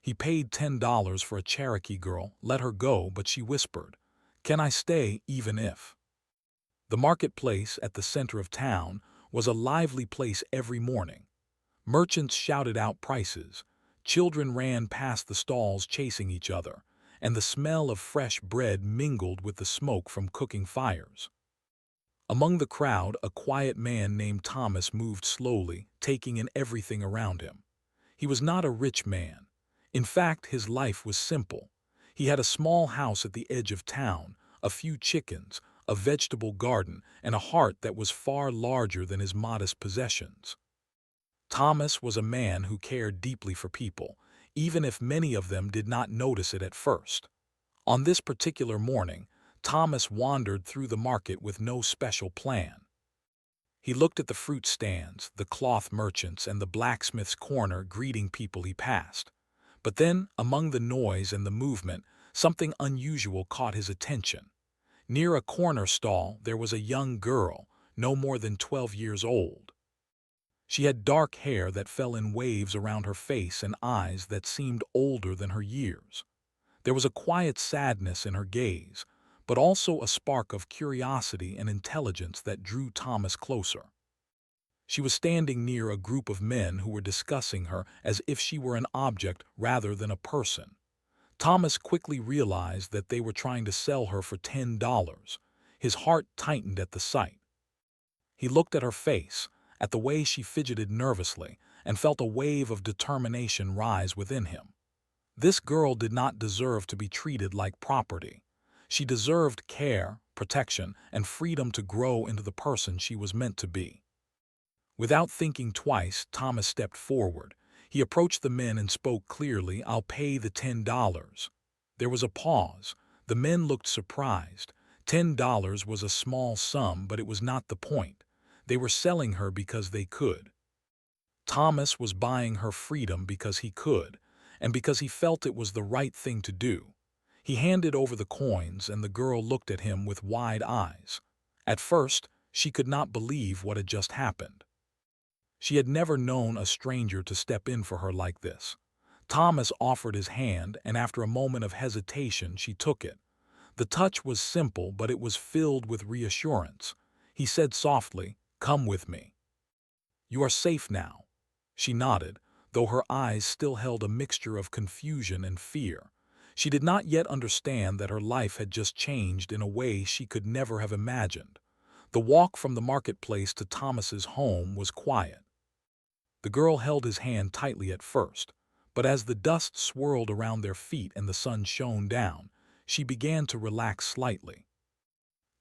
He paid $10 for a Cherokee girl, let her go, but she whispered, "Can I stay even if?" The marketplace at the center of town was a lively place every morning. Merchants shouted out prices, children ran past the stalls chasing each other, and the smell of fresh bread mingled with the smoke from cooking fires. Among the crowd, a quiet man named Thomas moved slowly, taking in everything around him. He was not a rich man. In fact, his life was simple. He had a small house at the edge of town, a few chickens, a vegetable garden, and a heart that was far larger than his modest possessions. Thomas was a man who cared deeply for people, even if many of them did not notice it at first. On this particular morning, Thomas wandered through the market with no special plan. He looked at the fruit stands, the cloth merchants, and the blacksmith's corner greeting people he passed. But then, among the noise and the movement, something unusual caught his attention. Near a corner stall, there was a young girl, no more than 12 years old. She had dark hair that fell in waves around her face and eyes that seemed older than her years. There was a quiet sadness in her gaze, but also a spark of curiosity and intelligence that drew Thomas closer. She was standing near a group of men who were discussing her as if she were an object rather than a person. Thomas quickly realized that they were trying to sell her for $10. His heart tightened at the sight. He looked at her face, at the way she fidgeted nervously, and felt a wave of determination rise within him. This girl did not deserve to be treated like property. She deserved care, protection, and freedom to grow into the person she was meant to be. Without thinking twice, Thomas stepped forward. He approached the men and spoke clearly, "I'll pay the $10. There was a pause. The men looked surprised. $10 was a small sum, but it was not the point. They were selling her because they could. Thomas was buying her freedom because he could, and because he felt it was the right thing to do. He handed over the coins, and the girl looked at him with wide eyes. At first, she could not believe what had just happened. She had never known a stranger to step in for her like this. Thomas offered his hand, and after a moment of hesitation, she took it. The touch was simple, but it was filled with reassurance. He said softly, "Come with me. You are safe now." She nodded, though her eyes still held a mixture of confusion and fear. She did not yet understand that her life had just changed in a way she could never have imagined. The walk from the marketplace to Thomas's home was quiet. The girl held his hand tightly at first, but as the dust swirled around their feet and the sun shone down, she began to relax slightly.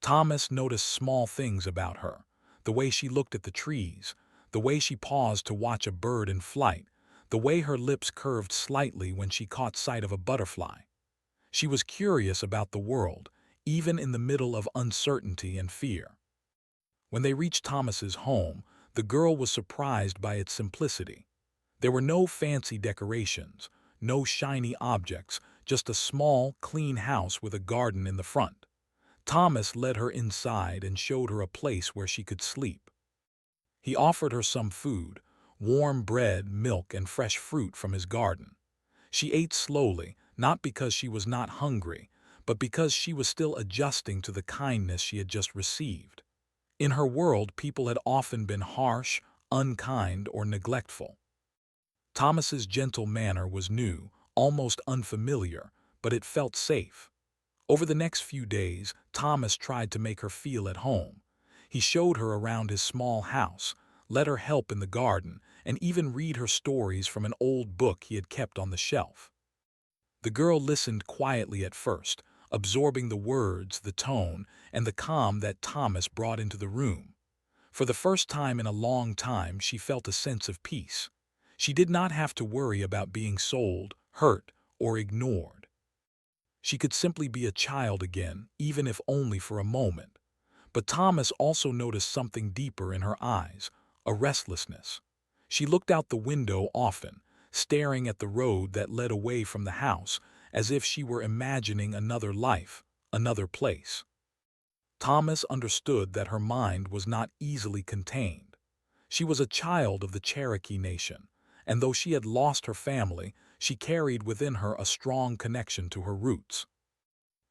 Thomas noticed small things about her, the way she looked at the trees, the way she paused to watch a bird in flight, the way her lips curved slightly when she caught sight of a butterfly. She was curious about the world, even in the middle of uncertainty and fear. When they reached Thomas's home, the girl was surprised by its simplicity. There were no fancy decorations, no shiny objects, just a small, clean house with a garden in the front. Thomas led her inside and showed her a place where she could sleep. He offered her some food, warm bread, milk, and fresh fruit from his garden. She ate slowly, not because she was not hungry, but because she was still adjusting to the kindness she had just received. In her world, people had often been harsh, unkind, or neglectful. Thomas's gentle manner was new, almost unfamiliar, but it felt safe. Over the next few days, Thomas tried to make her feel at home. He showed her around his small house, let her help in the garden, and even read her stories from an old book he had kept on the shelf. The girl listened quietly at first, absorbing the words, the tone, and the calm that Thomas brought into the room. For the first time in a long time, she felt a sense of peace. She did not have to worry about being sold, hurt, or ignored. She could simply be a child again, even if only for a moment. But Thomas also noticed something deeper in her eyes, a restlessness. She looked out the window often, staring at the road that led away from the house, as if she were imagining another life, another place. Thomas understood that her mind was not easily contained. She was a child of the Cherokee nation, and though she had lost her family, she carried within her a strong connection to her roots.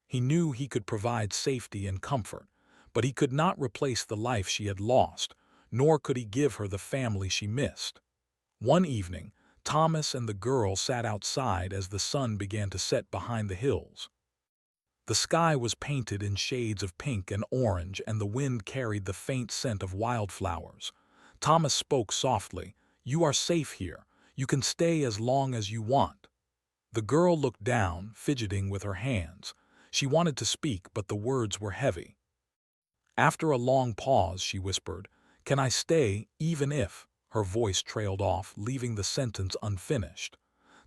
He knew he could provide safety and comfort, but he could not replace the life she had lost, nor could he give her the family she missed. One evening, Thomas and the girl sat outside as the sun began to set behind the hills. The sky was painted in shades of pink and orange, and the wind carried the faint scent of wildflowers. Thomas spoke softly. "You are safe here. You can stay as long as you want." The girl looked down, fidgeting with her hands. She wanted to speak, but the words were heavy. After a long pause, she whispered, "Can I stay, even if—" Her voice trailed off, leaving the sentence unfinished.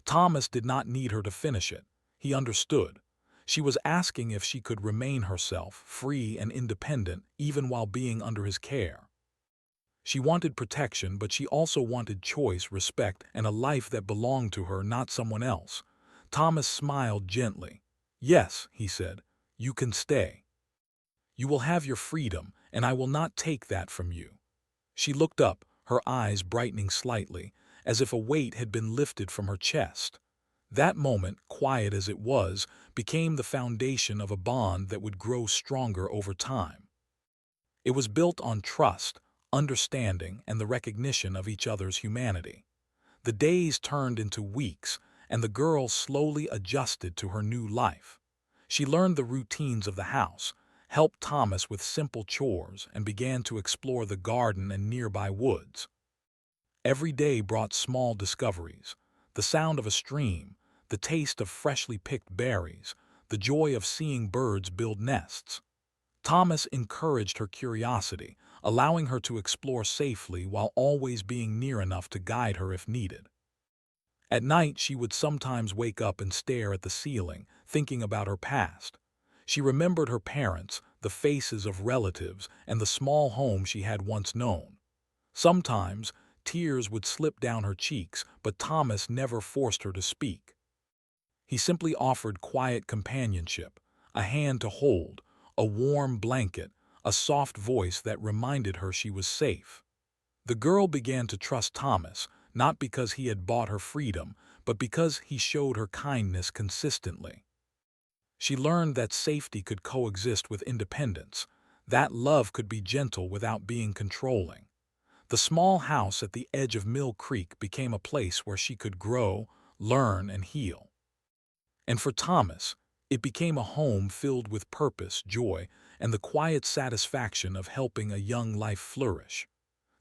Thomas did not need her to finish it. He understood. She was asking if she could remain herself, free and independent, even while being under his care. She wanted protection, but she also wanted choice, respect, and a life that belonged to her, not someone else. Thomas smiled gently. "Yes," he said, "you can stay. You will have your freedom, and I will not take that from you." She looked up, her eyes brightening slightly, as if a weight had been lifted from her chest. That moment, quiet as it was, became the foundation of a bond that would grow stronger over time. It was built on trust, understanding, and the recognition of each other's humanity. The days turned into weeks, and the girl slowly adjusted to her new life. She learned the routines of the house, helped Thomas with simple chores, and began to explore the garden and nearby woods. Every day brought small discoveries: the sound of a stream, the taste of freshly picked berries, the joy of seeing birds build nests. Thomas encouraged her curiosity, allowing her to explore safely while always being near enough to guide her if needed. At night, she would sometimes wake up and stare at the ceiling, thinking about her past. She remembered her parents, the faces of relatives, and the small home she had once known. Sometimes, tears would slip down her cheeks, but Thomas never forced her to speak. He simply offered quiet companionship, a hand to hold, a warm blanket, a soft voice that reminded her she was safe. The girl began to trust Thomas, not because he had bought her freedom, but because he showed her kindness consistently. She learned that safety could coexist with independence, that love could be gentle without being controlling. The small house at the edge of Mill Creek became a place where she could grow, learn, and heal. And for Thomas, it became a home filled with purpose, joy, and the quiet satisfaction of helping a young life flourish.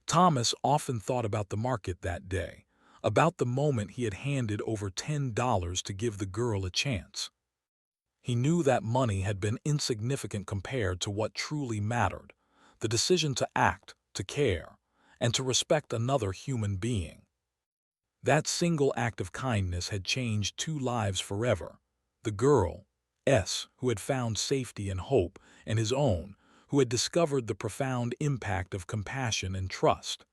Thomas often thought about the market that day, about the moment he had handed over $10 to give the girl a chance. He knew that money had been insignificant compared to what truly mattered: the decision to act, to care, and to respect another human being. That single act of kindness had changed two lives forever: the girl, S., who had found safety and hope, and his own, who had discovered the profound impact of compassion and trust.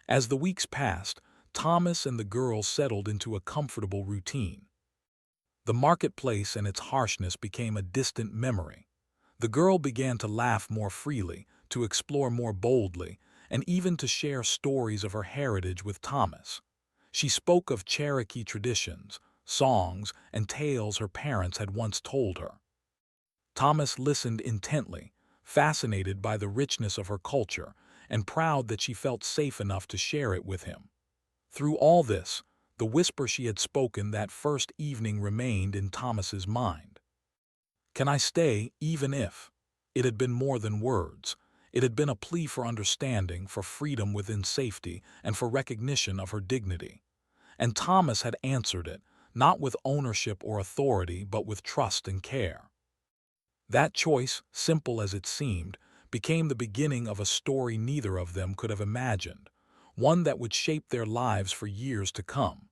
As the weeks passed, Thomas and the girl settled into a comfortable routine. The marketplace and its harshness became a distant memory. The girl began to laugh more freely, to explore more boldly, and even to share stories of her heritage with Thomas. She spoke of Cherokee traditions, songs, and tales her parents had once told her. Thomas listened intently, fascinated by the richness of her culture, and proud that she felt safe enough to share it with him. Through all this, the whisper she had spoken that first evening remained in Thomas's mind. "Can I stay, even if—" It had been more than words. It had been a plea for understanding, for freedom within safety, and for recognition of her dignity. And Thomas had answered it, not with ownership or authority, but with trust and care. That choice, simple as it seemed, became the beginning of a story neither of them could have imagined, one that would shape their lives for years to come.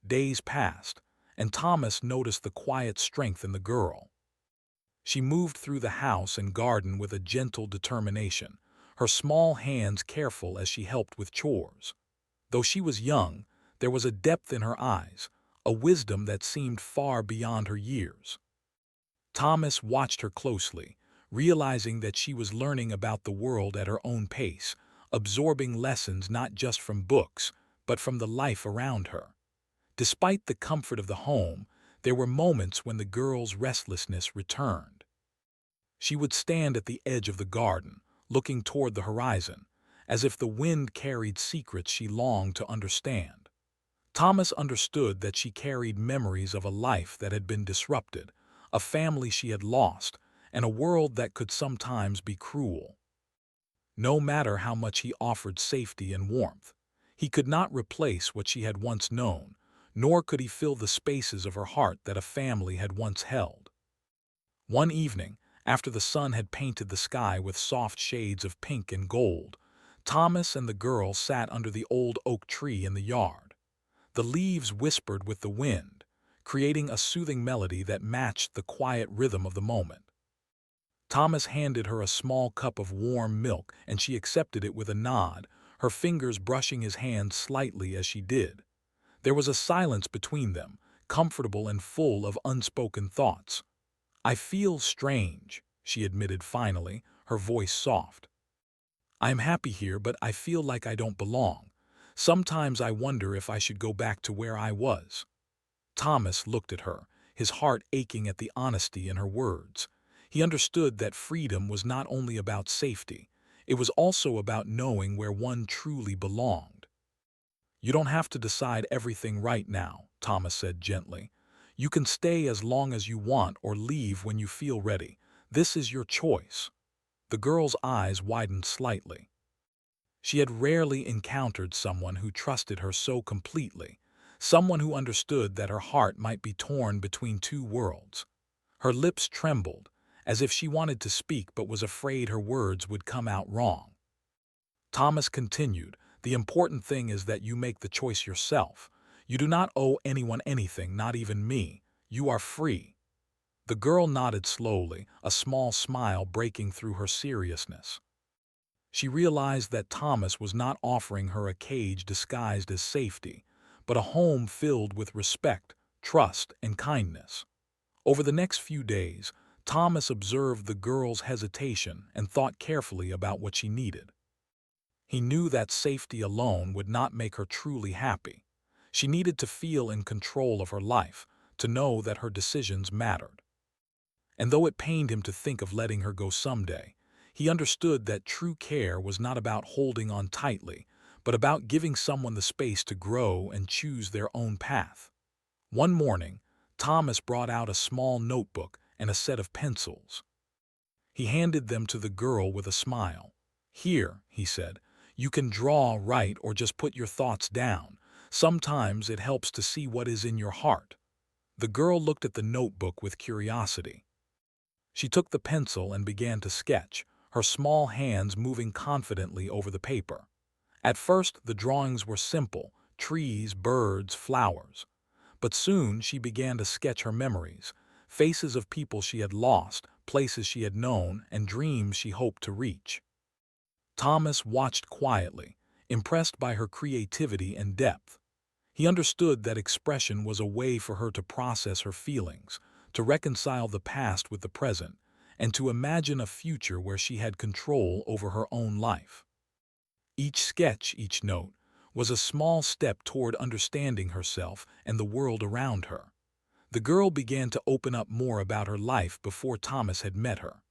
Days passed, and Thomas noticed the quiet strength in the girl. She moved through the house and garden with a gentle determination, her small hands careful as she helped with chores. Though she was young, there was a depth in her eyes, a wisdom that seemed far beyond her years. Thomas watched her closely, realizing that she was learning about the world at her own pace, absorbing lessons not just from books, but from the life around her. Despite the comfort of the home, there were moments when the girl's restlessness returned. She would stand at the edge of the garden, looking toward the horizon, as if the wind carried secrets she longed to understand. Thomas understood that she carried memories of a life that had been disrupted, a family she had lost, and a world that could sometimes be cruel. No matter how much he offered safety and warmth, he could not replace what she had once known, nor could he fill the spaces of her heart that a family had once held. One evening, after the sun had painted the sky with soft shades of pink and gold, Thomas and the girl sat under the old oak tree in the yard. The leaves whispered with the wind, creating a soothing melody that matched the quiet rhythm of the moment. Thomas handed her a small cup of warm milk, and she accepted it with a nod, her fingers brushing his hand slightly as she did. There was a silence between them, comfortable and full of unspoken thoughts. "I feel strange," she admitted finally, her voice soft. "I am happy here, but I feel like I don't belong. Sometimes I wonder if I should go back to where I was." Thomas looked at her, his heart aching at the honesty in her words. He understood that freedom was not only about safety, it was also about knowing where one truly belonged. "You don't have to decide everything right now," Thomas said gently. "You can stay as long as you want or leave when you feel ready. This is your choice." The girl's eyes widened slightly. She had rarely encountered someone who trusted her so completely, someone who understood that her heart might be torn between two worlds. Her lips trembled, as if she wanted to speak but was afraid her words would come out wrong. Thomas continued, "The important thing is that you make the choice yourself. You do not owe anyone anything, not even me. You are free." The girl nodded slowly, a small smile breaking through her seriousness. She realized that Thomas was not offering her a cage disguised as safety, but a home filled with respect, trust, and kindness. Over the next few days, Thomas observed the girl's hesitation and thought carefully about what she needed. He knew that safety alone would not make her truly happy. She needed to feel in control of her life, to know that her decisions mattered. And though it pained him to think of letting her go someday, he understood that true care was not about holding on tightly, but about giving someone the space to grow and choose their own path. One morning, Thomas brought out a small notebook and a set of pencils. He handed them to the girl with a smile. "Here," he said, "you can draw, write, or just put your thoughts down. Sometimes it helps to see what is in your heart." The girl looked at the notebook with curiosity. She took the pencil and began to sketch, her small hands moving confidently over the paper. At first, the drawings were simple: trees, birds, flowers. But soon she began to sketch her memories, faces of people she had lost, places she had known, and dreams she hoped to reach. Thomas watched quietly, impressed by her creativity and depth. He understood that expression was a way for her to process her feelings, to reconcile the past with the present, and to imagine a future where she had control over her own life. Each sketch, each note, was a small step toward understanding herself and the world around her. The girl began to open up more about her life before Thomas had met her.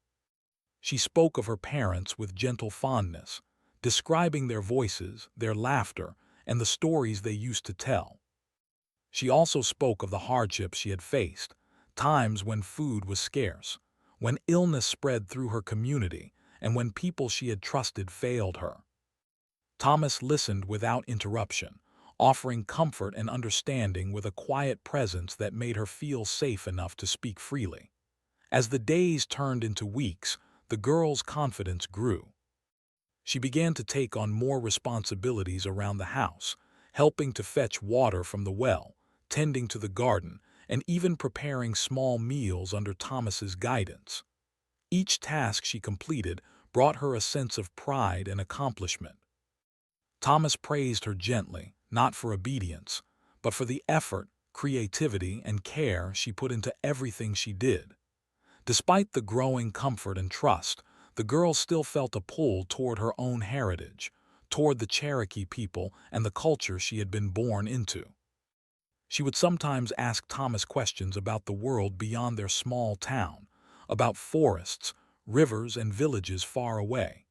She spoke of her parents with gentle fondness, describing their voices, their laughter, and the stories they used to tell. She also spoke of the hardships she had faced, times when food was scarce, when illness spread through her community, and when people she had trusted failed her. Thomas listened without interruption, offering comfort and understanding with a quiet presence that made her feel safe enough to speak freely. As the days turned into weeks, the girl's confidence grew. She began to take on more responsibilities around the house, helping to fetch water from the well, tending to the garden, and even preparing small meals under Thomas's guidance. Each task she completed brought her a sense of pride and accomplishment. Thomas praised her gently, not for obedience, but for the effort, creativity, and care she put into everything she did. Despite the growing comfort and trust, the girl still felt a pull toward her own heritage, toward the Cherokee people and the culture she had been born into. She would sometimes ask Thomas questions about the world beyond their small town, about forests, rivers, and villages far away.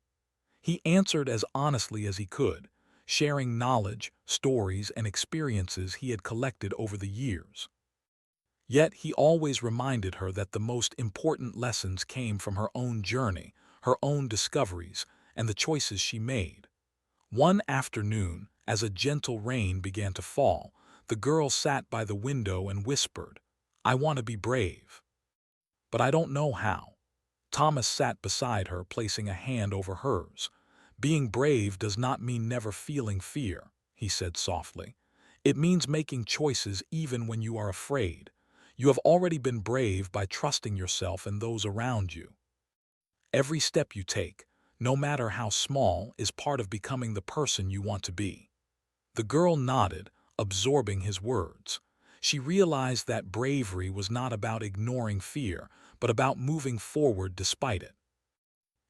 He answered as honestly as he could, sharing knowledge, stories, and experiences he had collected over the years. Yet he always reminded her that the most important lessons came from her own journey, her own discoveries, and the choices she made. One afternoon, as a gentle rain began to fall, the girl sat by the window and whispered, "I want to be brave, but I don't know how." Thomas sat beside her, placing a hand over hers. "Being brave does not mean never feeling fear," he said softly. "It means making choices even when you are afraid. You have already been brave by trusting yourself and those around you. Every step you take, no matter how small, is part of becoming the person you want to be." The girl nodded, absorbing his words. She realized that bravery was not about ignoring fear, but about moving forward despite it.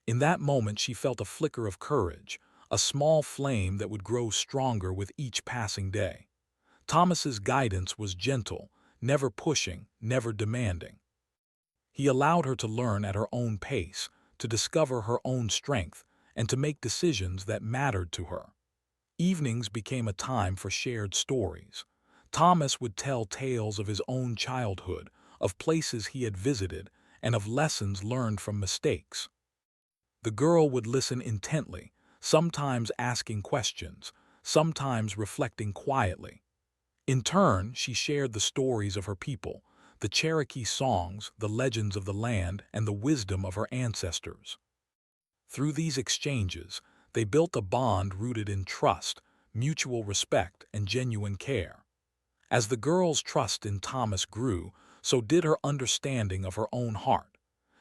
In that moment she felt a flicker of courage, a small flame that would grow stronger with each passing day. Thomas's guidance was gentle, never pushing, never demanding. He allowed her to learn at her own pace, to discover her own strength, and to make decisions that mattered to her. Evenings became a time for shared stories. Thomas would tell tales of his own childhood, of places he had visited, and of lessons learned from mistakes. The girl would listen intently, sometimes asking questions, sometimes reflecting quietly. In turn, she shared the stories of her people, the Cherokee songs, the legends of the land, and the wisdom of her ancestors. Through these exchanges, they built a bond rooted in trust, mutual respect, and genuine care. As the girl's trust in Thomas grew, so did her understanding of her own heart.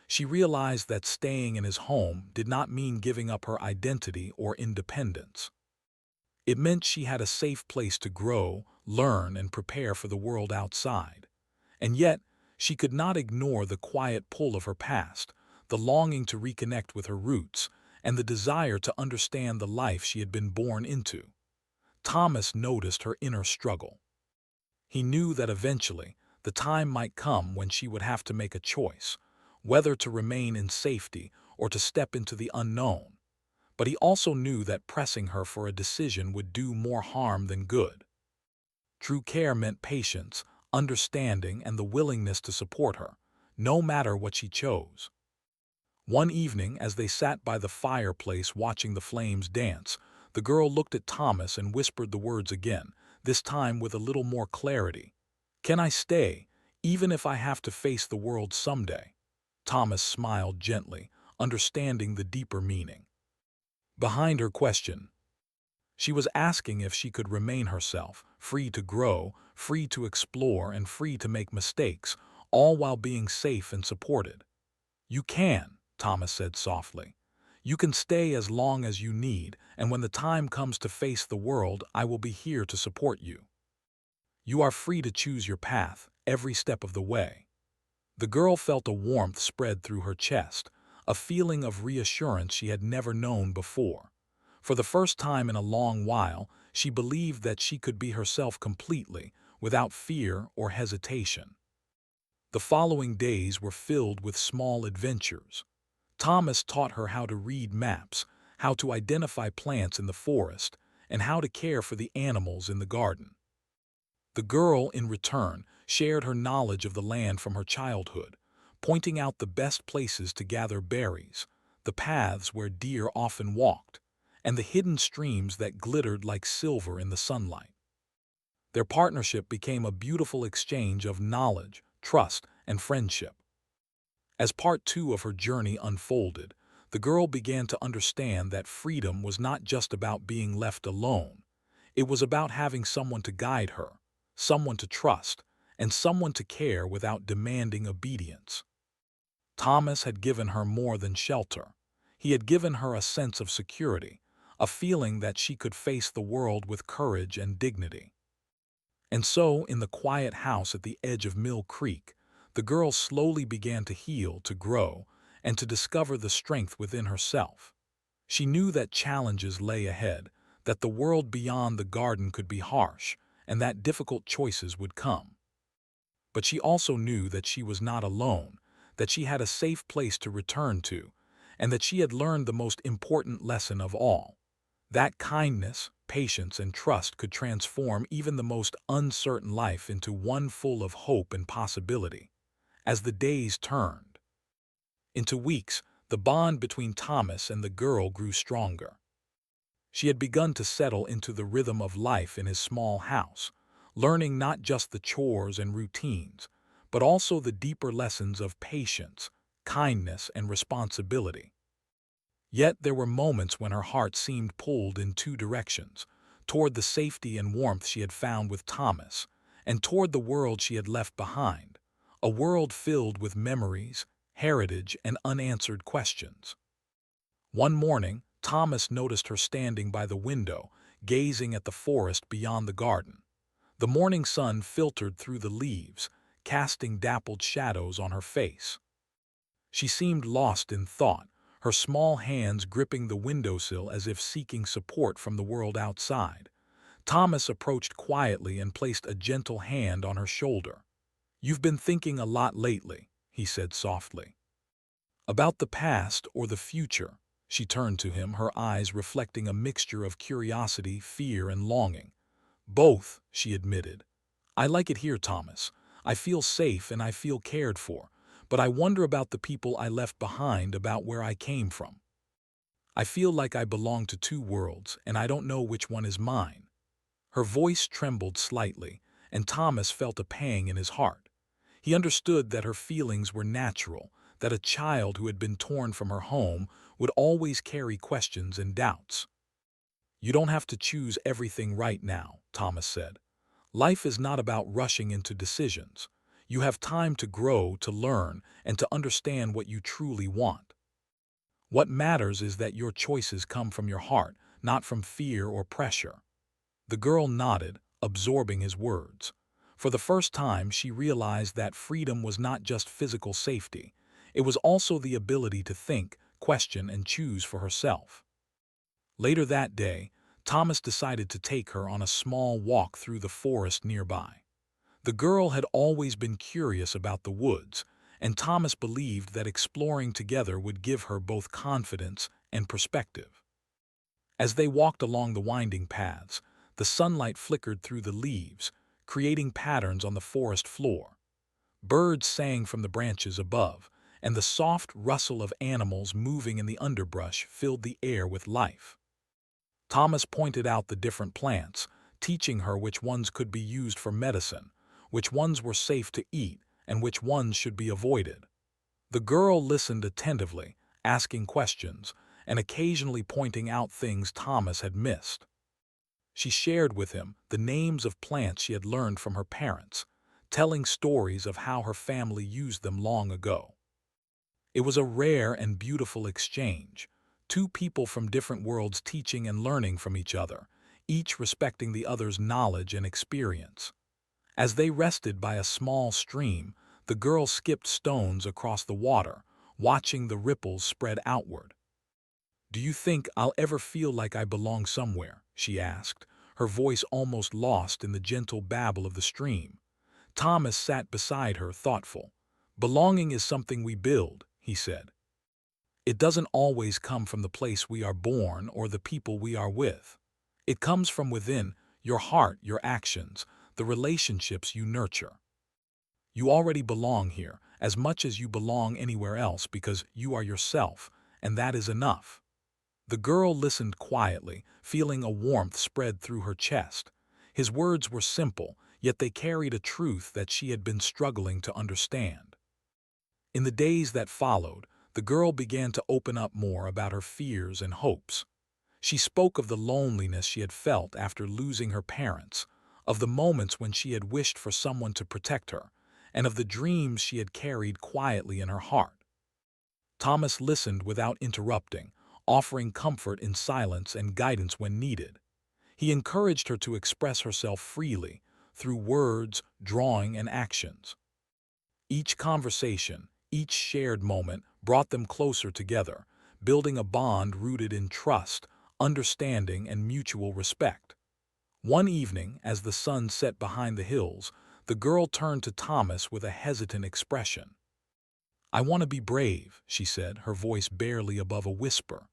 She realized that staying in his home did not mean giving up her identity or independence. It meant she had a safe place to grow, learn, and prepare for the world outside. And yet, she could not ignore the quiet pull of her past, the longing to reconnect with her roots, and the desire to understand the life she had been born into. Thomas noticed her inner struggle. He knew that eventually, the time might come when she would have to make a choice, whether to remain in safety or to step into the unknown. But he also knew that pressing her for a decision would do more harm than good. True care meant patience, understanding, and the willingness to support her, no matter what she chose. One evening, as they sat by the fireplace watching the flames dance, the girl looked at Thomas and whispered the words again, this time with a little more clarity. "Can I stay, even if I have to face the world someday?" Thomas smiled gently, understanding the deeper meaning behind her question. She was asking if she could remain herself, free to grow, free to explore, and free to make mistakes, all while being safe and supported. "You can," Thomas said softly. "You can stay as long as you need, and when the time comes to face the world, I will be here to support you. You are free to choose your path, every step of the way." The girl felt a warmth spread through her chest, a feeling of reassurance she had never known before. For the first time in a long while, she believed that she could be herself completely, without fear or hesitation. The following days were filled with small adventures. Thomas taught her how to read maps, how to identify plants in the forest, and how to care for the animals in the garden. The girl, in return, shared her knowledge of the land from her childhood, pointing out the best places to gather berries, the paths where deer often walked, and the hidden streams that glittered like silver in the sunlight. Their partnership became a beautiful exchange of knowledge, trust, and friendship. As part two of her journey unfolded, the girl began to understand that freedom was not just about being left alone. It was about having someone to guide her, someone to trust, and someone to care without demanding obedience. Thomas had given her more than shelter. He had given her a sense of security, a feeling that she could face the world with courage and dignity. And so, in the quiet house at the edge of Mill Creek, the girl slowly began to heal, to grow, and to discover the strength within herself. She knew that challenges lay ahead, that the world beyond the garden could be harsh, and that difficult choices would come. But she also knew that she was not alone, that she had a safe place to return to, and that she had learned the most important lesson of all. That kindness, patience, and trust could transform even the most uncertain life into one full of hope and possibility. As the days turned into weeks, the bond between Thomas and the girl grew stronger. She had begun to settle into the rhythm of life in his small house, learning not just the chores and routines, but also the deeper lessons of patience, kindness, and responsibility. Yet there were moments when her heart seemed pulled in two directions, toward the safety and warmth she had found with Thomas, and toward the world she had left behind, a world filled with memories, heritage, and unanswered questions. One morning, Thomas noticed her standing by the window, gazing at the forest beyond the garden. The morning sun filtered through the leaves, casting dappled shadows on her face. She seemed lost in thought, her small hands gripping the windowsill as if seeking support from the world outside. Thomas approached quietly and placed a gentle hand on her shoulder. "You've been thinking a lot lately," he said softly. "About the past or the future?" She turned to him, her eyes reflecting a mixture of curiosity, fear, and longing. "Both," she admitted. "I like it here, Thomas. I feel safe and I feel cared for, but I wonder about the people I left behind, about where I came from. I feel like I belong to two worlds, and I don't know which one is mine." Her voice trembled slightly, and Thomas felt a pang in his heart. He understood that her feelings were natural, that a child who had been torn from her home would always carry questions and doubts. "You don't have to choose everything right now," Thomas said. "Life is not about rushing into decisions. You have time to grow, to learn, and to understand what you truly want. What matters is that your choices come from your heart, not from fear or pressure." The girl nodded, absorbing his words. For the first time, she realized that freedom was not just physical safety. It was also the ability to think, question, and choose for herself. Later that day, Thomas decided to take her on a small walk through the forest nearby. The girl had always been curious about the woods, and Thomas believed that exploring together would give her both confidence and perspective. As they walked along the winding paths, the sunlight flickered through the leaves, creating patterns on the forest floor. Birds sang from the branches above, and the soft rustle of animals moving in the underbrush filled the air with life. Thomas pointed out the different plants, teaching her which ones could be used for medicine, which ones were safe to eat, and which ones should be avoided. The girl listened attentively, asking questions, and occasionally pointing out things Thomas had missed. She shared with him the names of plants she had learned from her parents, telling stories of how her family used them long ago. It was a rare and beautiful exchange, two people from different worlds teaching and learning from each other, each respecting the other's knowledge and experience. As they rested by a small stream, the girl skipped stones across the water, watching the ripples spread outward. "Do you think I'll ever feel like I belong somewhere?" she asked, her voice almost lost in the gentle babble of the stream. Thomas sat beside her, thoughtful. "Belonging is something we build," he said. "It doesn't always come from the place we are born or the people we are with. It comes from within, your heart, your actions, the relationships you nurture. You already belong here, as much as you belong anywhere else, because you are yourself, and that is enough." The girl listened quietly, feeling a warmth spread through her chest. His words were simple, yet they carried a truth that she had been struggling to understand. In the days that followed, the girl began to open up more about her fears and hopes. She spoke of the loneliness she had felt after losing her parents, of the moments when she had wished for someone to protect her, and of the dreams she had carried quietly in her heart. Thomas listened without interrupting, offering comfort in silence and guidance when needed. He encouraged her to express herself freely, through words, drawing, and actions. Each conversation, each shared moment brought them closer together, building a bond rooted in trust, understanding, and mutual respect. One evening, as the sun set behind the hills, the girl turned to Thomas with a hesitant expression. "I want to be brave," she said, her voice barely above a whisper.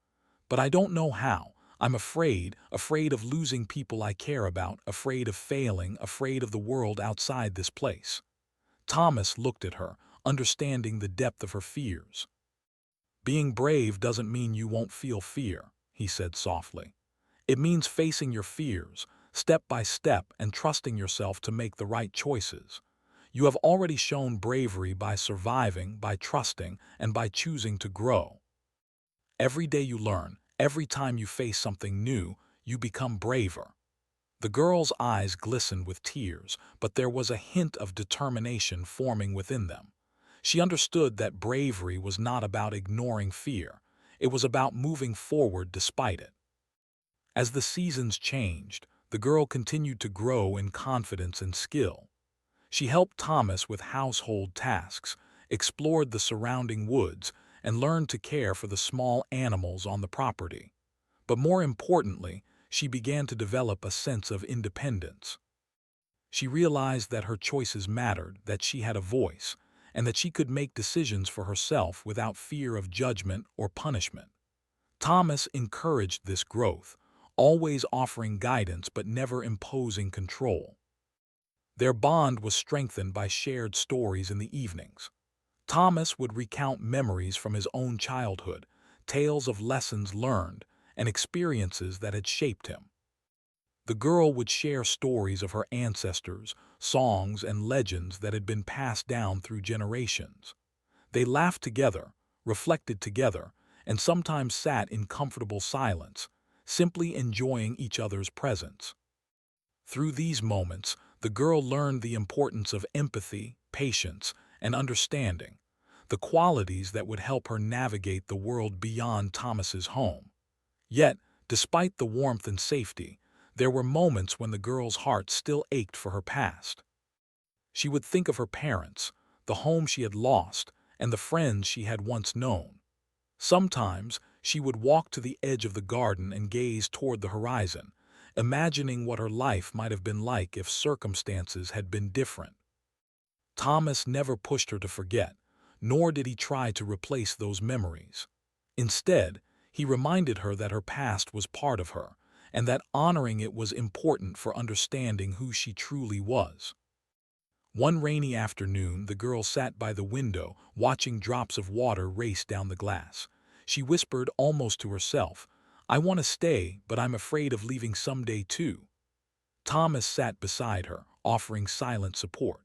"But I don't know how. I'm afraid of losing people I care about, afraid of failing, afraid of the world outside this place." Thomas looked at her, understanding the depth of her fears. "Being brave doesn't mean you won't feel fear," he said softly. "It means facing your fears, step by step, and trusting yourself to make the right choices. You have already shown bravery by surviving, by trusting, and by choosing to grow. Every day you learn, every time you face something new, you become braver." The girl's eyes glistened with tears, but there was a hint of determination forming within them. She understood that bravery was not about ignoring fear. It was about moving forward despite it. As the seasons changed, the girl continued to grow in confidence and skill. She helped Thomas with household tasks, explored the surrounding woods, and learned to care for the small animals on the property. But more importantly, she began to develop a sense of independence. She realized that her choices mattered, that she had a voice, and that she could make decisions for herself without fear of judgment or punishment. Thomas encouraged this growth, always offering guidance but never imposing control. Their bond was strengthened by shared stories in the evenings. Thomas would recount memories from his own childhood, tales of lessons learned, and experiences that had shaped him. The girl would share stories of her ancestors, songs, and legends that had been passed down through generations. They laughed together, reflected together, and sometimes sat in comfortable silence, simply enjoying each other's presence. Through these moments, the girl learned the importance of empathy, patience, and understanding, the qualities that would help her navigate the world beyond Thomas's home. Yet, despite the warmth and safety, there were moments when the girl's heart still ached for her past. She would think of her parents, the home she had lost, and the friends she had once known. Sometimes she would walk to the edge of the garden and gaze toward the horizon, imagining what her life might have been like if circumstances had been different. Thomas never pushed her to forget, nor did he try to replace those memories. Instead, he reminded her that her past was part of her, and that honoring it was important for understanding who she truly was. One rainy afternoon, the girl sat by the window, watching drops of water race down the glass. She whispered almost to herself, "I want to stay, but I'm afraid of leaving someday too." Thomas sat beside her, offering silent support.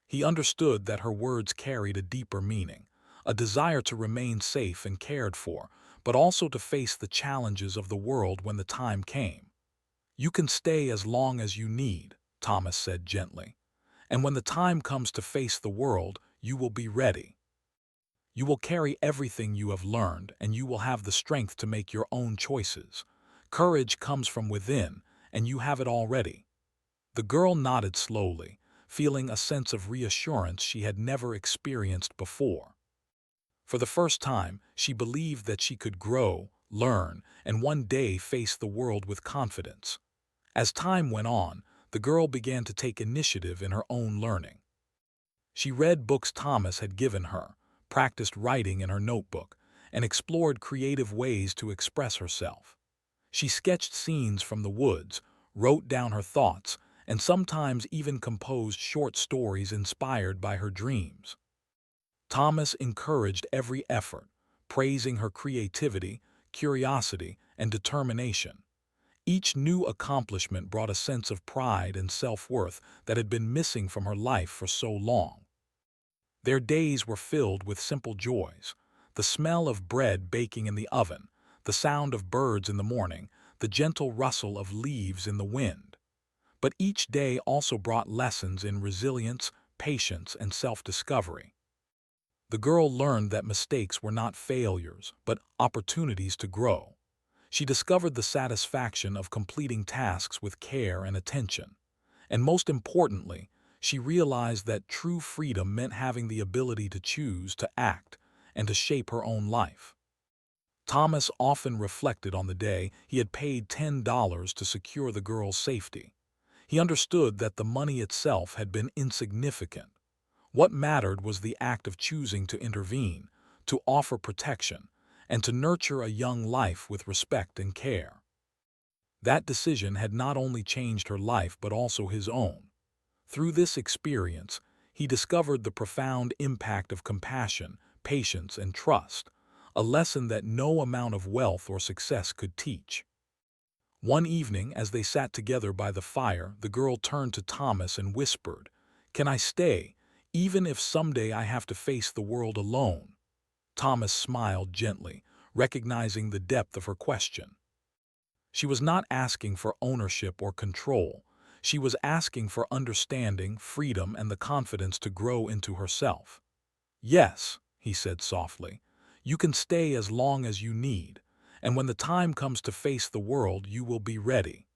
He understood that her words carried a deeper meaning, a desire to remain safe and cared for, but also to face the challenges of the world when the time came. "You can stay as long as you need," Thomas said gently. "And when the time comes to face the world, you will be ready. You will carry everything you have learned, and you will have the strength to make your own choices. Courage comes from within, and you have it already." The girl nodded slowly, feeling a sense of reassurance she had never experienced before. For the first time, she believed that she could grow, learn, and one day face the world with confidence. As time went on, the girl began to take initiative in her own learning. She read books Thomas had given her, practiced writing in her notebook, and explored creative ways to express herself. She sketched scenes from the woods, wrote down her thoughts, and sometimes even composed short stories inspired by her dreams. Thomas encouraged every effort, praising her creativity, curiosity, and determination. Each new accomplishment brought a sense of pride and self-worth that had been missing from her life for so long. Their days were filled with simple joys: the smell of bread baking in the oven, the sound of birds in the morning, the gentle rustle of leaves in the wind. But each day also brought lessons in resilience, patience, and self-discovery. The girl learned that mistakes were not failures, but opportunities to grow. She discovered the satisfaction of completing tasks with care and attention. And most importantly, she realized that true freedom meant having the ability to choose, to act, and to shape her own life. Thomas often reflected on the day he had paid $10 to secure the girl's safety. He understood that the money itself had been insignificant. What mattered was the act of choosing to intervene, to offer protection, and to nurture a young life with respect and care. That decision had not only changed her life but also his own. Through this experience, he discovered the profound impact of compassion, patience, and trust, a lesson that no amount of wealth or success could teach. One evening, as they sat together by the fire, the girl turned to Thomas and whispered, "Can I stay, even if someday I have to face the world alone?" Thomas smiled gently, recognizing the depth of her question. She was not asking for ownership or control. She was asking for understanding, freedom, and the confidence to grow into herself. "Yes," he said softly, "you can stay as long as you need, and when the time comes to face the world, you will be ready.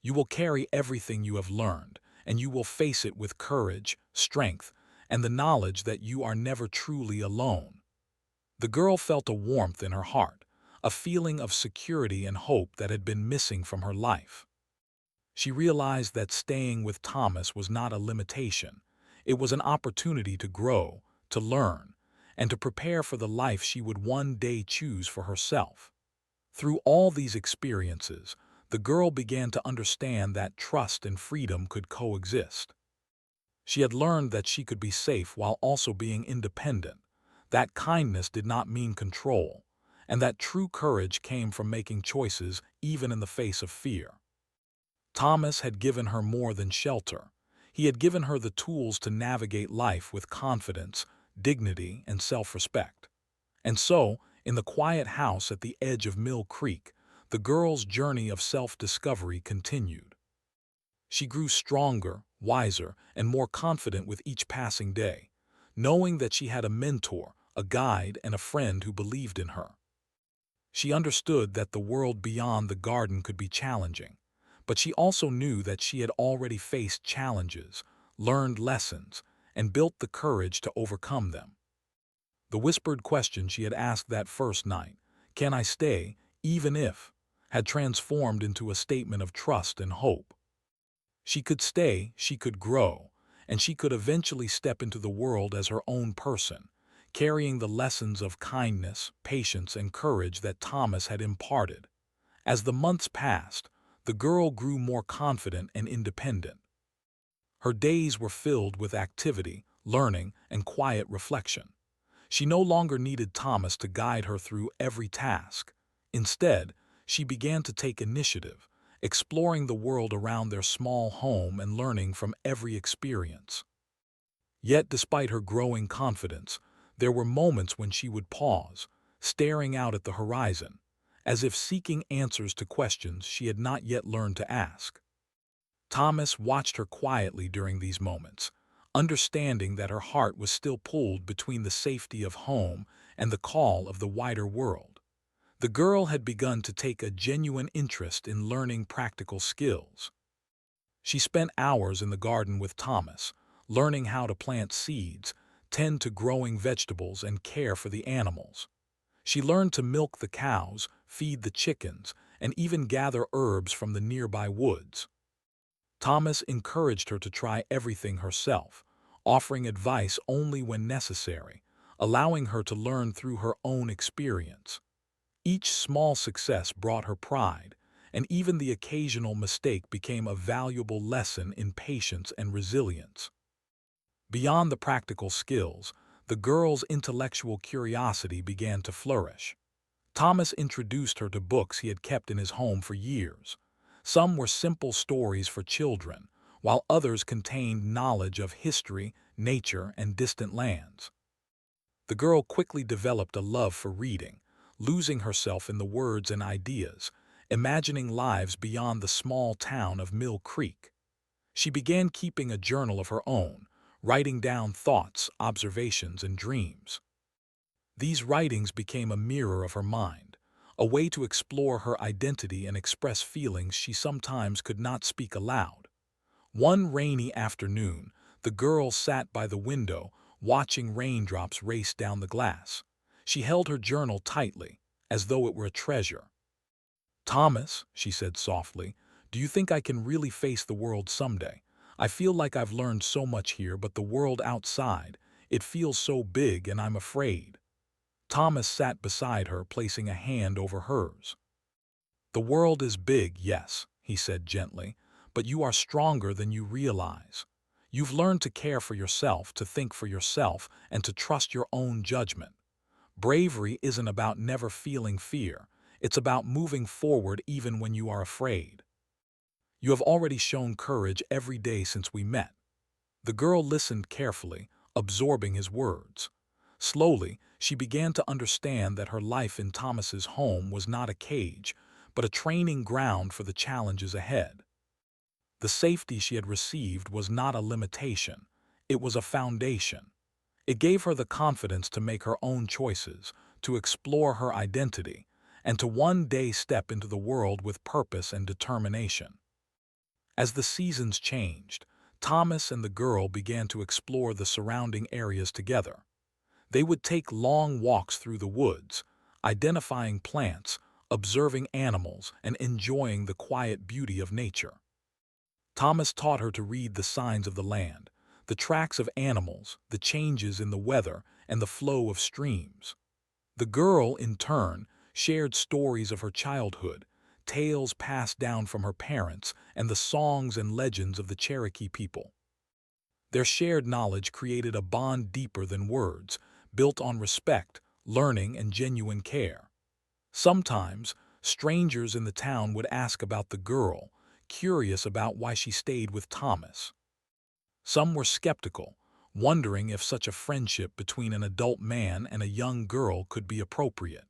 You will carry everything you have learned, and you will face it with courage, strength, and the knowledge that you are never truly alone." The girl felt a warmth in her heart, a feeling of security and hope that had been missing from her life. She realized that staying with Thomas was not a limitation. It was an opportunity to grow, to learn, and to prepare for the life she would one day choose for herself. Through all these experiences, the girl began to understand that trust and freedom could coexist. She had learned that she could be safe while also being independent, that kindness did not mean control, and that true courage came from making choices even in the face of fear. Thomas had given her more than shelter. He had given her the tools to navigate life with confidence, dignity, and self-respect. And so, in the quiet house at the edge of Mill Creek, the girl's journey of self-discovery continued. She grew stronger, wiser, and more confident with each passing day, knowing that she had a mentor, a guide, and a friend who believed in her. She understood that the world beyond the garden could be challenging, but she also knew that she had already faced challenges, learned lessons, and built the courage to overcome them. The whispered question she had asked that first night, "Can I stay, even if?" had transformed into a statement of trust and hope. She could stay, she could grow, and she could eventually step into the world as her own person, carrying the lessons of kindness, patience, and courage that Thomas had imparted. As the months passed, the girl grew more confident and independent. Her days were filled with activity, learning, and quiet reflection. She no longer needed Thomas to guide her through every task. Instead, she began to take initiative, exploring the world around their small home and learning from every experience. Yet, despite her growing confidence, there were moments when she would pause, staring out at the horizon, as if seeking answers to questions she had not yet learned to ask. Thomas watched her quietly during these moments, understanding that her heart was still pulled between the safety of home and the call of the wider world. The girl had begun to take a genuine interest in learning practical skills. She spent hours in the garden with Thomas, learning how to plant seeds, tend to growing vegetables, and care for the animals. She learned to milk the cows, feed the chickens, and even gather herbs from the nearby woods. Thomas encouraged her to try everything herself, offering advice only when necessary, allowing her to learn through her own experience. Each small success brought her pride, and even the occasional mistake became a valuable lesson in patience and resilience. Beyond the practical skills, the girl's intellectual curiosity began to flourish. Thomas introduced her to books he had kept in his home for years. Some were simple stories for children, while others contained knowledge of history, nature, and distant lands. The girl quickly developed a love for reading, losing herself in the words and ideas, imagining lives beyond the small town of Mill Creek. She began keeping a journal of her own, writing down thoughts, observations, and dreams. These writings became a mirror of her mind, a way to explore her identity and express feelings she sometimes could not speak aloud. One rainy afternoon, the girl sat by the window, watching raindrops race down the glass. She held her journal tightly, as though it were a treasure. "Thomas," she said softly, "do you think I can really face the world someday? I feel like I've learned so much here, but the world outside, it feels so big and I'm afraid." Thomas sat beside her, placing a hand over hers. "The world is big, yes," he said gently, "but you are stronger than you realize. You've learned to care for yourself, to think for yourself, and to trust your own judgment. Bravery isn't about never feeling fear. It's about moving forward even when you are afraid. You have already shown courage every day since we met." The girl listened carefully, absorbing his words. Slowly, she began to understand that her life in Thomas's home was not a cage, but a training ground for the challenges ahead. The safety she had received was not a limitation. It was a foundation. It gave her the confidence to make her own choices, to explore her identity, and to one day step into the world with purpose and determination. As the seasons changed, Thomas and the girl began to explore the surrounding areas together. They would take long walks through the woods, identifying plants, observing animals, and enjoying the quiet beauty of nature. Thomas taught her to read the signs of the land, the tracks of animals, the changes in the weather, and the flow of streams. The girl, in turn, shared stories of her childhood, tales passed down from her parents, and the songs and legends of the Cherokee people. Their shared knowledge created a bond deeper than words, built on respect, learning, and genuine care. Sometimes, strangers in the town would ask about the girl, curious about why she stayed with Thomas. Some were skeptical, wondering if such a friendship between an adult man and a young girl could be appropriate.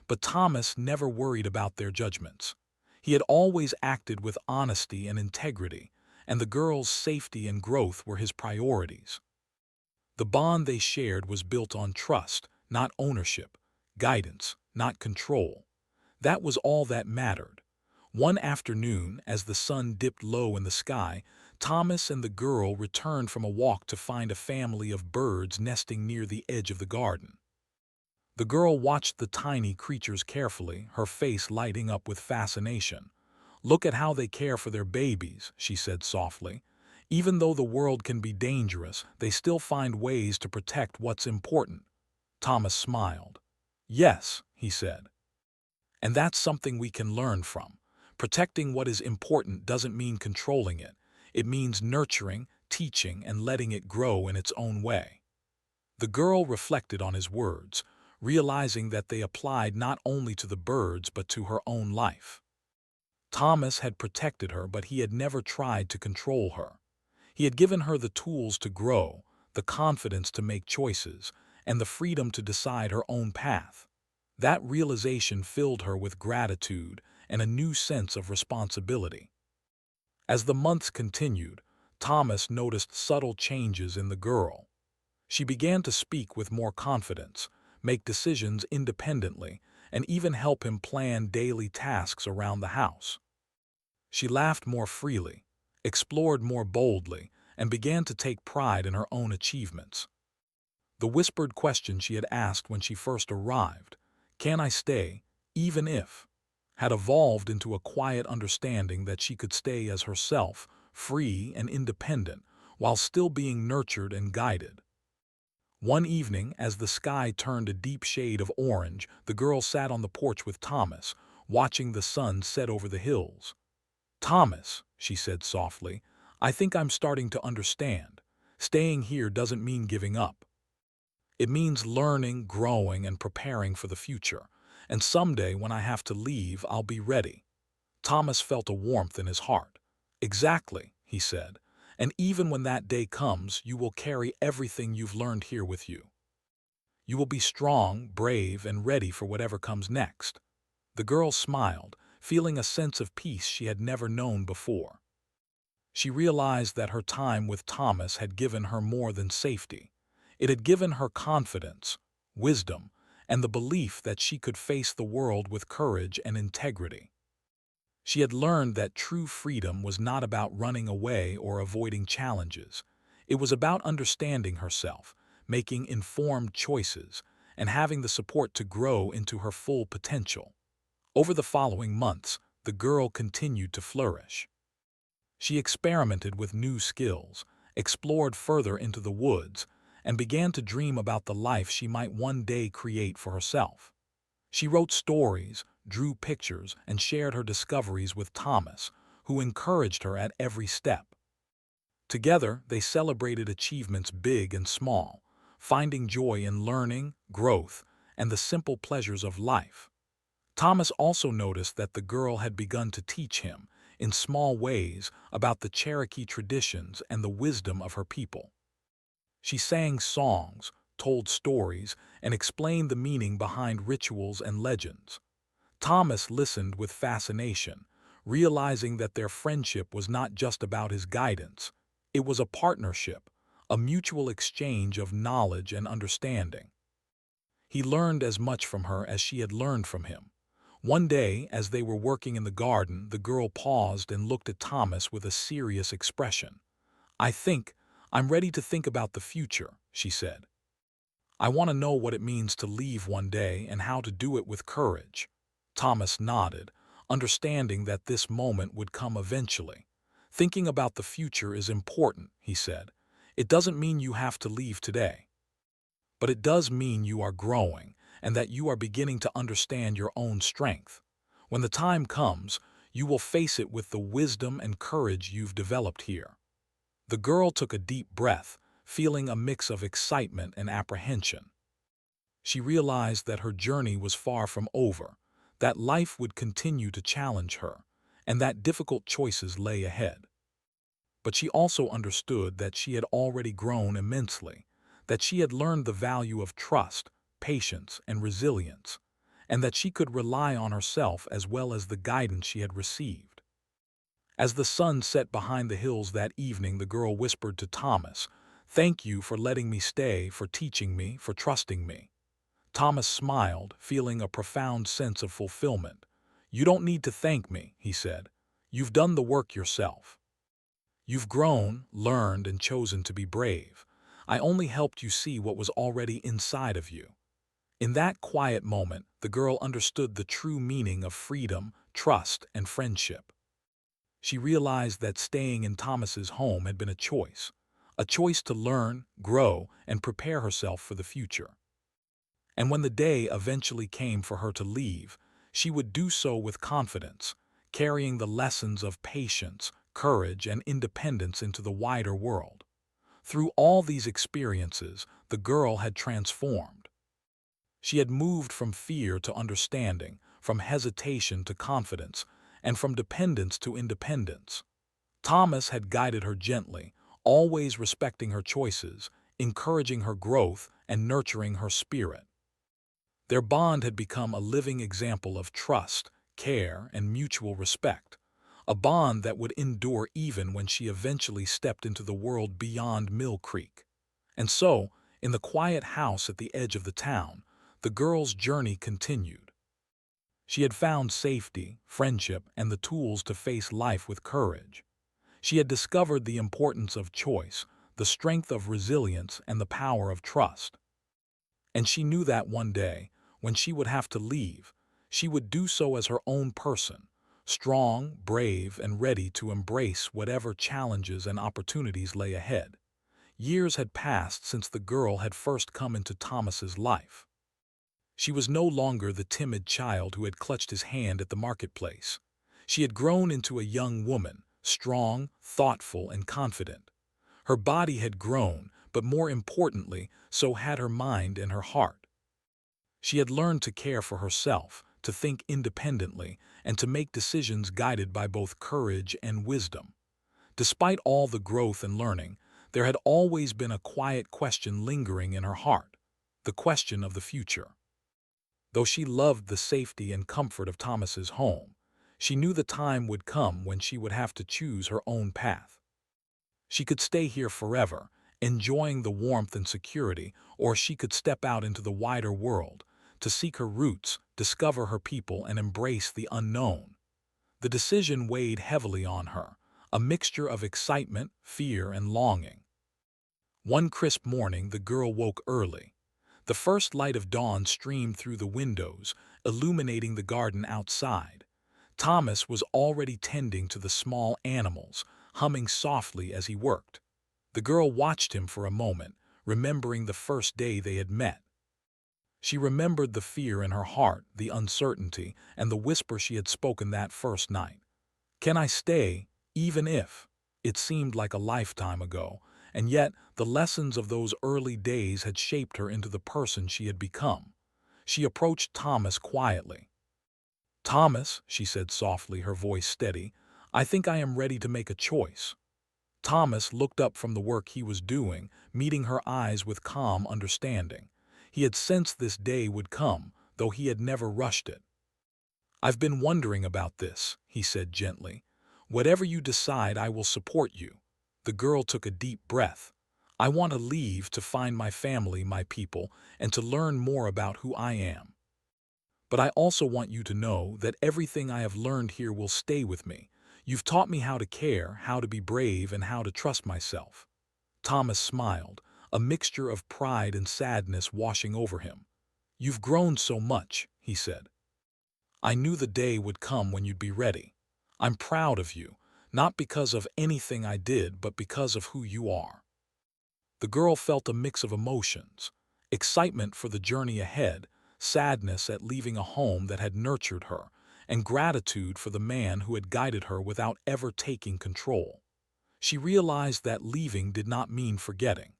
But Thomas never worried about their judgments. He had always acted with honesty and integrity, and the girl's safety and growth were his priorities. The bond they shared was built on trust, not ownership, guidance, not control. That was all that mattered. One afternoon, as the sun dipped low in the sky, Thomas and the girl returned from a walk to find a family of birds nesting near the edge of the garden. The girl watched the tiny creatures carefully, her face lighting up with fascination. "Look at how they care for their babies," she said softly. "Even though the world can be dangerous, they still find ways to protect what's important." Thomas smiled. "Yes," he said. "And that's something we can learn from. Protecting what is important doesn't mean controlling it. It means nurturing, teaching, and letting it grow in its own way." The girl reflected on his words, realizing that they applied not only to the birds but to her own life. Thomas had protected her, but he had never tried to control her. He had given her the tools to grow, the confidence to make choices, and the freedom to decide her own path. That realization filled her with gratitude and a new sense of responsibility. As the months continued, Thomas noticed subtle changes in the girl. She began to speak with more confidence, make decisions independently, and even help him plan daily tasks around the house. She laughed more freely, explored more boldly, and began to take pride in her own achievements. The whispered question she had asked when she first arrived, "Can I stay, even if?" had evolved into a quiet understanding that she could stay as herself, free and independent, while still being nurtured and guided. One evening, as the sky turned a deep shade of orange, the girl sat on the porch with Thomas, watching the sun set over the hills. "Thomas," she said softly, "I think I'm starting to understand. Staying here doesn't mean giving up. It means learning, growing, and preparing for the future. And someday, when I have to leave, I'll be ready." Thomas felt a warmth in his heart. "Exactly," he said. "And even when that day comes, you will carry everything you've learned here with you. You will be strong, brave, and ready for whatever comes next." The girl smiled, feeling a sense of peace she had never known before. She realized that her time with Thomas had given her more than safety. It had given her confidence, wisdom, and the belief that she could face the world with courage and integrity. She had learned that true freedom was not about running away or avoiding challenges. It was about understanding herself, making informed choices, and having the support to grow into her full potential. Over the following months, the girl continued to flourish. She experimented with new skills, explored further into the woods, and began to dream about the life she might one day create for herself. She wrote stories, drew pictures, and shared her discoveries with Thomas, who encouraged her at every step. Together, they celebrated achievements big and small, finding joy in learning, growth, and the simple pleasures of life. Thomas also noticed that the girl had begun to teach him, in small ways, about the Cherokee traditions and the wisdom of her people. She sang songs, told stories, and explained the meaning behind rituals and legends. Thomas listened with fascination, realizing that their friendship was not just about his guidance. It was a partnership, a mutual exchange of knowledge and understanding. He learned as much from her as she had learned from him. One day, as they were working in the garden, the girl paused and looked at Thomas with a serious expression. "I think I'm ready to think about the future," she said. "I want to know what it means to leave one day and how to do it with courage." Thomas nodded, understanding that this moment would come eventually. "Thinking about the future is important," he said. "It doesn't mean you have to leave today. But it does mean you are growing and that you are beginning to understand your own strength. When the time comes, you will face it with the wisdom and courage you've developed here." The girl took a deep breath, feeling a mix of excitement and apprehension. She realized that her journey was far from over, that life would continue to challenge her, and that difficult choices lay ahead. But she also understood that she had already grown immensely, that she had learned the value of trust, patience, and resilience, and that she could rely on herself as well as the guidance she had received. As the sun set behind the hills that evening, the girl whispered to Thomas, "Thank you for letting me stay, for teaching me, for trusting me." Thomas smiled, feeling a profound sense of fulfillment. "You don't need to thank me," he said. "You've done the work yourself. You've grown, learned, and chosen to be brave. I only helped you see what was already inside of you." In that quiet moment, the girl understood the true meaning of freedom, trust, and friendship. She realized that staying in Thomas's home had been a choice to learn, grow, and prepare herself for the future. And when the day eventually came for her to leave, she would do so with confidence, carrying the lessons of patience, courage, and independence into the wider world. Through all these experiences, the girl had transformed. She had moved from fear to understanding, from hesitation to confidence, and from dependence to independence. Thomas had guided her gently, always respecting her choices, encouraging her growth, and nurturing her spirit. Their bond had become a living example of trust, care, and mutual respect, a bond that would endure even when she eventually stepped into the world beyond Mill Creek. And so, in the quiet house at the edge of the town, the girl's journey continued. She had found safety, friendship, and the tools to face life with courage. She had discovered the importance of choice, the strength of resilience, and the power of trust. And she knew that one day, when she would have to leave, she would do so as her own person, strong, brave, and ready to embrace whatever challenges and opportunities lay ahead. Years had passed since the girl had first come into Thomas's life. She was no longer the timid child who had clutched his hand at the marketplace. She had grown into a young woman, strong, thoughtful, and confident. Her body had grown, but more importantly, so had her mind and her heart. She had learned to care for herself, to think independently, and to make decisions guided by both courage and wisdom. Despite all the growth and learning, there had always been a quiet question lingering in her heart, the question of the future. Though she loved the safety and comfort of Thomas's home, she knew the time would come when she would have to choose her own path. She could stay here forever, enjoying the warmth and security, or she could step out into the wider world, to seek her roots, discover her people, and embrace the unknown. The decision weighed heavily on her, a mixture of excitement, fear, and longing. One crisp morning, the girl woke early. The first light of dawn streamed through the windows, illuminating the garden outside. Thomas was already tending to the small animals, humming softly as he worked. The girl watched him for a moment, remembering the first day they had met. She remembered the fear in her heart, the uncertainty, and the whisper she had spoken that first night. "Can I stay, even if?" It seemed like a lifetime ago, and yet the lessons of those early days had shaped her into the person she had become. She approached Thomas quietly. "Thomas," she said softly, her voice steady, "I think I am ready to make a choice." Thomas looked up from the work he was doing, meeting her eyes with calm understanding. He had sensed this day would come, though he had never rushed it. "I've been wondering about this," he said gently. "Whatever you decide, I will support you." The girl took a deep breath. "I want to leave to find my family, my people, and to learn more about who I am. But I also want you to know that everything I have learned here will stay with me. You've taught me how to care, how to be brave, and how to trust myself." Thomas smiled, a mixture of pride and sadness washing over him. "You've grown so much," he said. "I knew the day would come when you'd be ready. I'm proud of you, not because of anything I did, but because of who you are." The girl felt a mix of emotions: excitement for the journey ahead, sadness at leaving a home that had nurtured her, and gratitude for the man who had guided her without ever taking control. She realized that leaving did not mean forgetting.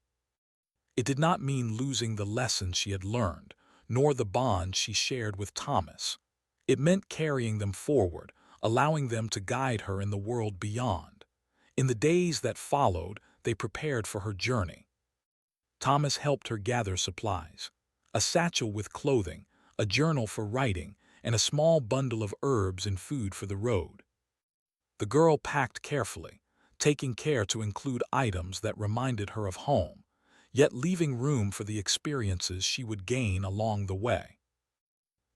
It did not mean losing the lessons she had learned, nor the bond she shared with Thomas. It meant carrying them forward, allowing them to guide her in the world beyond. In the days that followed, they prepared for her journey. Thomas helped her gather supplies: a satchel with clothing, a journal for writing, and a small bundle of herbs and food for the road. The girl packed carefully, taking care to include items that reminded her of home, yet leaving room for the experiences she would gain along the way.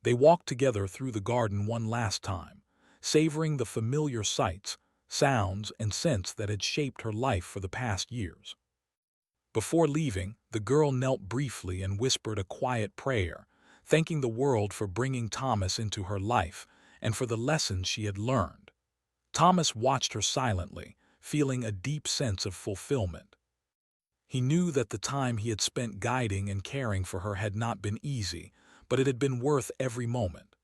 They walked together through the garden one last time, savoring the familiar sights, sounds, and scents that had shaped her life for the past years. Before leaving, the girl knelt briefly and whispered a quiet prayer, thanking the world for bringing Thomas into her life and for the lessons she had learned. Thomas watched her silently, feeling a deep sense of fulfillment. He knew that the time he had spent guiding and caring for her had not been easy, but it had been worth every moment.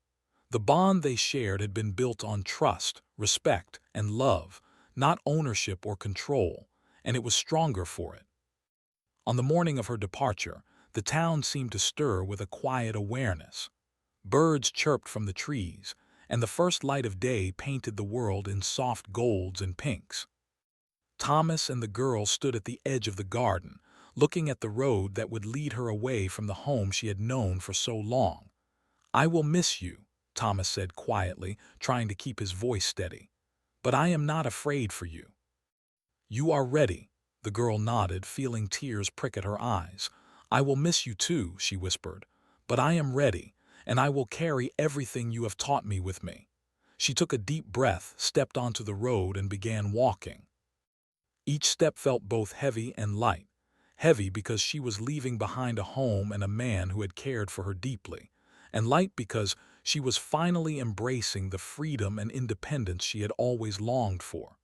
The bond they shared had been built on trust, respect, and love, not ownership or control, and it was stronger for it. On the morning of her departure, the town seemed to stir with a quiet awareness. Birds chirped from the trees, and the first light of day painted the world in soft golds and pinks. Thomas and the girl stood at the edge of the garden, looking at the road that would lead her away from the home she had known for so long. "I will miss you," Thomas said quietly, trying to keep his voice steady. "But I am not afraid for you." "You are ready," the girl nodded, feeling tears prick at her eyes. "I will miss you too," she whispered. "But I am ready, and I will carry everything you have taught me with me." She took a deep breath, stepped onto the road, and began walking. Each step felt both heavy and light. Heavy because she was leaving behind a home and a man who had cared for her deeply, and light because she was finally embracing the freedom and independence she had always longed for.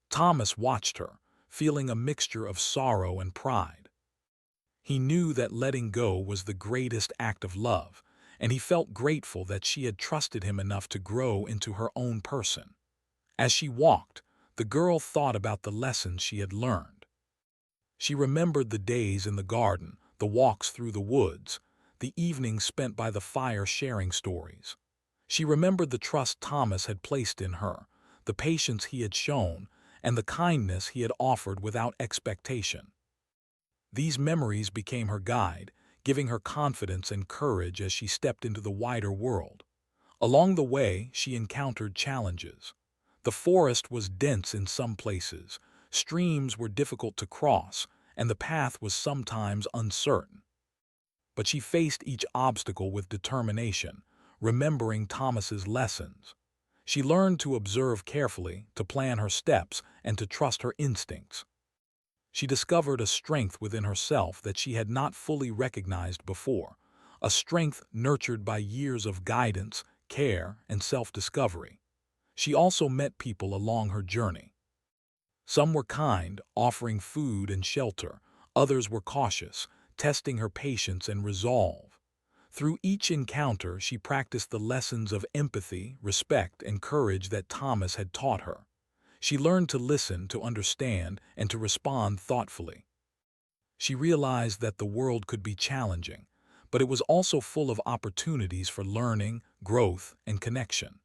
Thomas watched her, feeling a mixture of sorrow and pride. He knew that letting go was the greatest act of love, and he felt grateful that she had trusted him enough to grow into her own person. As she walked, the girl thought about the lessons she had learned. She remembered the days in the garden, the walks through the woods, the evenings spent by the fire sharing stories. She remembered the trust Thomas had placed in her, the patience he had shown, and the kindness he had offered without expectation. These memories became her guide, giving her confidence and courage as she stepped into the wider world. Along the way, she encountered challenges. The forest was dense in some places, streams were difficult to cross, and the path was sometimes uncertain. But she faced each obstacle with determination, remembering Thomas's lessons. She learned to observe carefully, to plan her steps, and to trust her instincts. She discovered a strength within herself that she had not fully recognized before, a strength nurtured by years of guidance, care, and self-discovery. She also met people along her journey. Some were kind, offering food and shelter. Others were cautious, testing her patience and resolve. Through each encounter, she practiced the lessons of empathy, respect, and courage that Thomas had taught her. She learned to listen, to understand, and to respond thoughtfully. She realized that the world could be challenging, but it was also full of opportunities for learning, growth, and connection.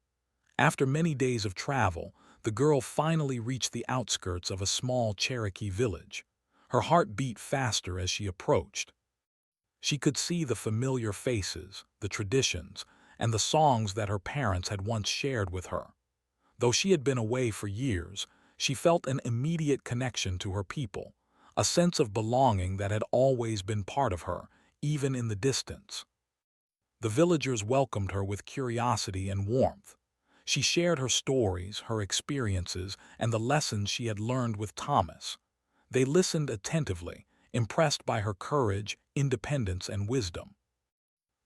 After many days of travel, the girl finally reached the outskirts of a small Cherokee village. Her heart beat faster as she approached. She could see the familiar faces, the traditions, and the songs that her parents had once shared with her. Though she had been away for years, she felt an immediate connection to her people, a sense of belonging that had always been part of her, even in the distance. The villagers welcomed her with curiosity and warmth. She shared her stories, her experiences, and the lessons she had learned with Thomas. They listened attentively, impressed by her courage, independence, and wisdom.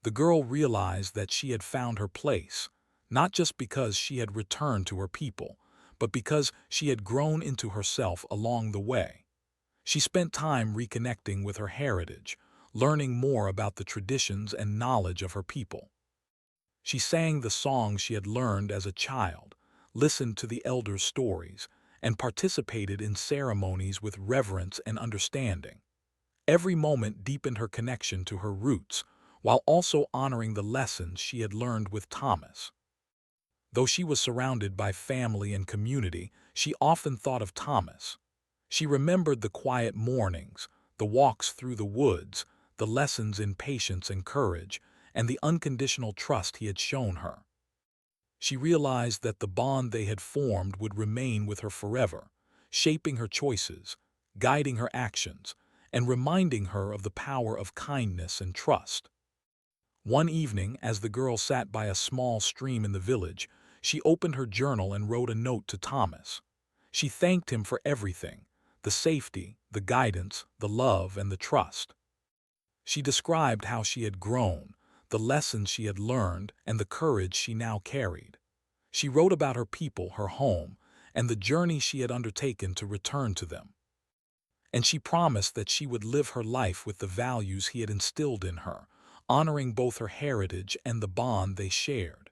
The girl realized that she had found her place, not just because she had returned to her people, but because she had grown into herself along the way. She spent time reconnecting with her heritage, learning more about the traditions and knowledge of her people. She sang the songs she had learned as a child, listened to the elders' stories, and participated in ceremonies with reverence and understanding. Every moment deepened her connection to her roots, while also honoring the lessons she had learned with Thomas. Though she was surrounded by family and community, she often thought of Thomas. She remembered the quiet mornings, the walks through the woods, the lessons in patience and courage, and the unconditional trust he had shown her. She realized that the bond they had formed would remain with her forever, shaping her choices, guiding her actions, and reminding her of the power of kindness and trust. One evening, as the girl sat by a small stream in the village, she opened her journal and wrote a note to Thomas. She thanked him for everything: the safety, the guidance, the love, and the trust. She described how she had grown, the lessons she had learned, and the courage she now carried. She wrote about her people, her home, and the journey she had undertaken to return to them. And she promised that she would live her life with the values he had instilled in her, honoring both her heritage and the bond they shared.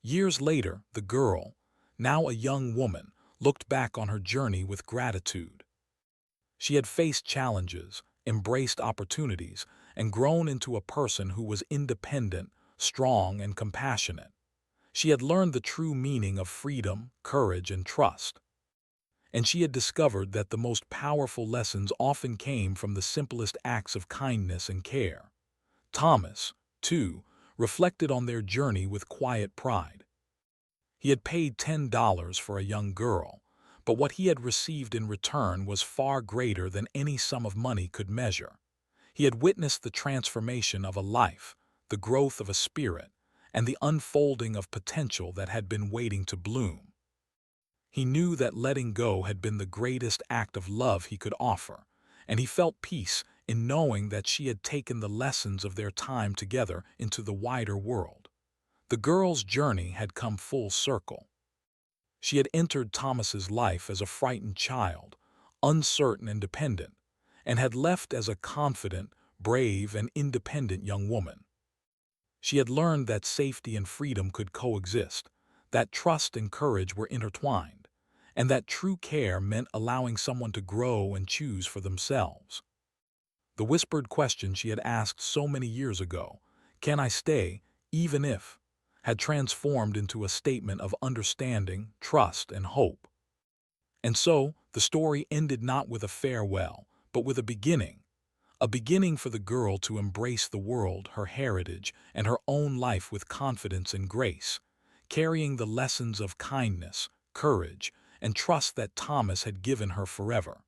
Years later, the girl, now a young woman, looked back on her journey with gratitude. She had faced challenges, embraced opportunities, and grown into a person who was independent, strong, and compassionate. She had learned the true meaning of freedom, courage, and trust. And she had discovered that the most powerful lessons often came from the simplest acts of kindness and care. Thomas, too, reflected on their journey with quiet pride. He had paid $10 for a young girl, but what he had received in return was far greater than any sum of money could measure. He had witnessed the transformation of a life, the growth of a spirit, and the unfolding of potential that had been waiting to bloom. He knew that letting go had been the greatest act of love he could offer, and he felt peace in knowing that she had taken the lessons of their time together into the wider world. The girl's journey had come full circle. She had entered Thomas's life as a frightened child, uncertain and dependent, and had left as a confident, brave, and independent young woman. She had learned that safety and freedom could coexist, that trust and courage were intertwined, and that true care meant allowing someone to grow and choose for themselves. The whispered question she had asked so many years ago, "Can I stay, even if?" had transformed into a statement of understanding, trust, and hope. And so, the story ended not with a farewell, but with a beginning for the girl to embrace the world, her heritage, and her own life with confidence and grace, carrying the lessons of kindness, courage, and trust that Thomas had given her forever.